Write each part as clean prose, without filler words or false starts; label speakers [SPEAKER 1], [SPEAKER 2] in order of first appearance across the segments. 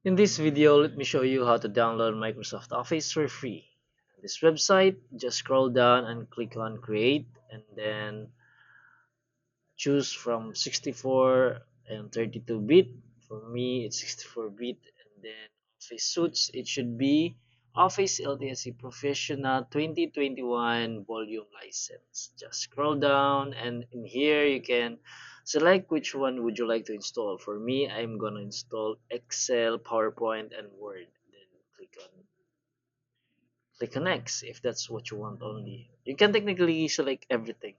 [SPEAKER 1] In this video, let me show you how to download Microsoft Office for free. This website, just scroll down and click on create and then choose from 64 and 32-bit. For me, it's 64-bit and then Office Suites. It should be Office LTSC Professional 2021 volume license. Just scroll down and in here you can select which one would you like to install. For me, I'm gonna install Excel, PowerPoint, and Word. Then click on next if that's what you want only. You can technically select everything.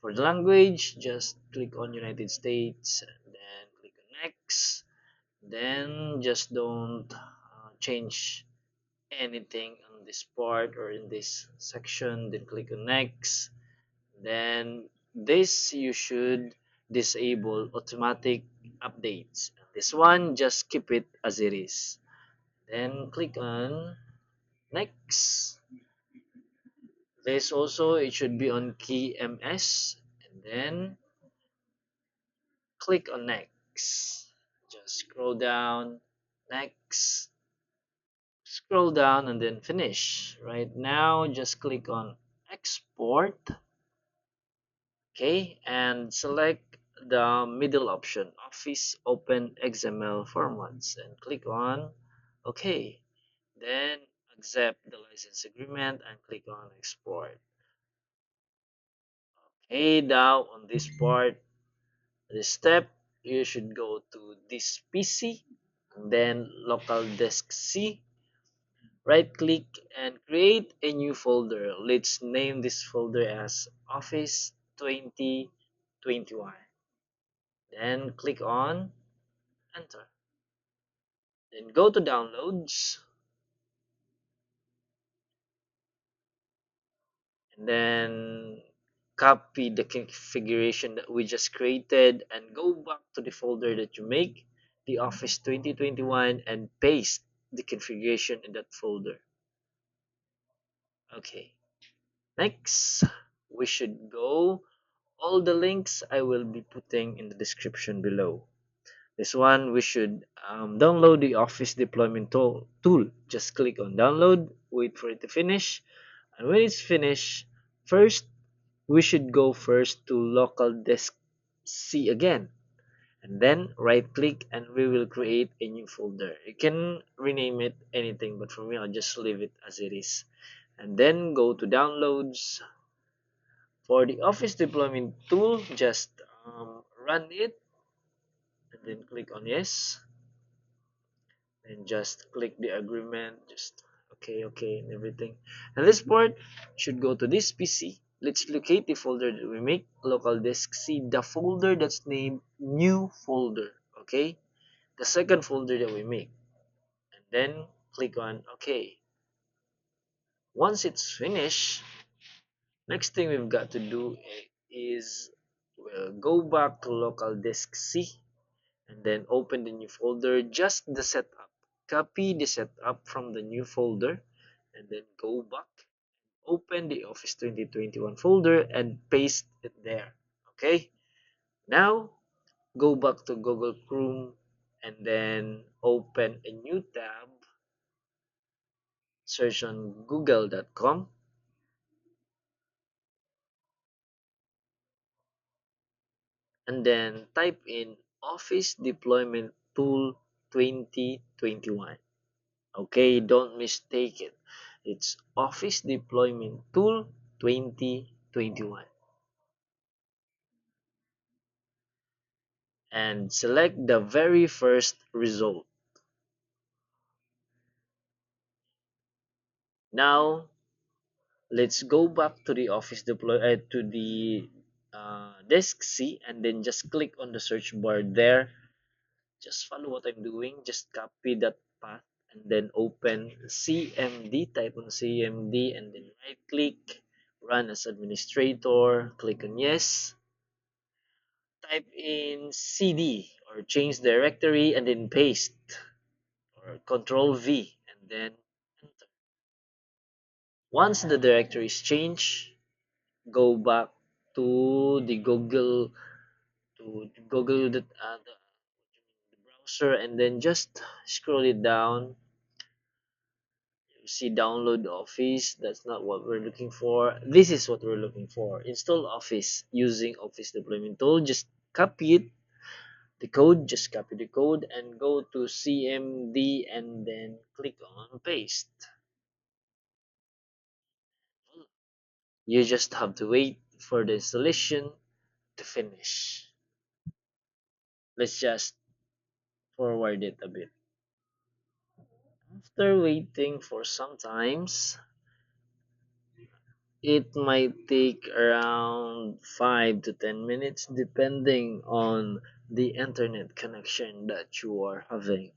[SPEAKER 1] For the language, just click on United States, then click on next. Then just don't change anything on this part or in this section. Then click on next. Then this you should disable automatic updates. This one just keep it as it is. Then click on next. This also it should be on key MS and then click on next. Just scroll down, next, scroll down and then finish. Right now, just click on export, okay, and select the middle option, Office Open XML formats, and click on okay. Then accept the license agreement and click on export. Okay, now on this part, this step, you should go to this PC, and then local disk C, right click and create a new folder. Let's name this folder as Office 2021. Then click on enter. Then go to downloads and then copy the configuration that we just created and go back to the folder that you make, the Office 2021, and paste the configuration in that folder. Okay, next we should go. All the links I will be putting in the description below. This one we should download the Office deployment tool. Just click on download, wait for it to finish, and when it's finished, first we should go first to local disk C again, and then right click and we will create a new folder. You can rename it anything, but for me I'll just leave it as it is. And then go to downloads. For the Office deployment tool, just run it and then click on yes, and just click the agreement, just okay and everything. And this part should go to this PC. Let's locate the folder that we make, local disk C, the folder that's named new folder. Okay, the second folder that we make, and then click on okay. Once it's finished, next thing we've got to do is we'll go back to local disk C and then open the new folder, just the setup. Copy the setup from the new folder and then go back, open the Office 2021 folder and paste it there. Okay, now go back to Google Chrome and then open a new tab, search on google.com and then type in Office Deployment Tool 2021. Okay, don't mistake it. It's Office Deployment Tool 2021. And select the very first result. Now, let's go back to the to the disk C and then just click on the search bar there. Just follow what I'm doing. Just copy that path and then open CMD. Type on CMD and then right click, run as administrator. Click on yes. Type in CD or change directory and then paste or control V and then enter. Once the directory is changed, go back to the Google to Google the browser and then just scroll it down. You see download Office. That's not what we're looking for. This is what we're looking for. Install Office using Office deployment tool. Just copy it, the code, just copy the code and go to CMD and then click on paste. You just have to wait for the installation to finish. Let's just forward it a bit. After waiting for some times, it might take around 5 to 10 minutes depending on the internet connection that you are having.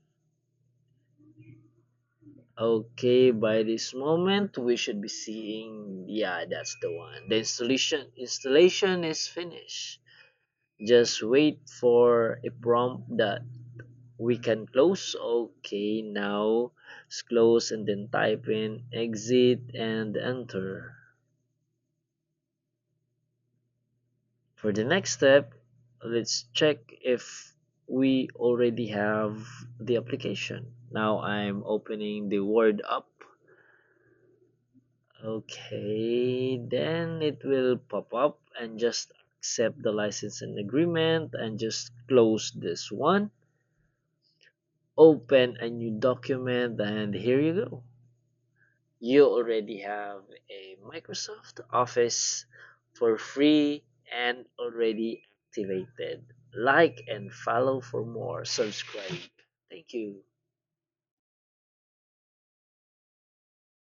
[SPEAKER 1] Okay, by this moment we should be seeing, yeah, that's the one. The installation is finished. Just wait for a prompt that we can close. Okay, now let's close and then type in exit and enter. For the next step, let's check if we already have the application. Now I'm opening the Word up. Okay, then it will pop up and just accept the license and agreement and just close this one. Open a new document and here you go. You already have a Microsoft Office for free and already activated. Like and follow for more. Subscribe. Thank you.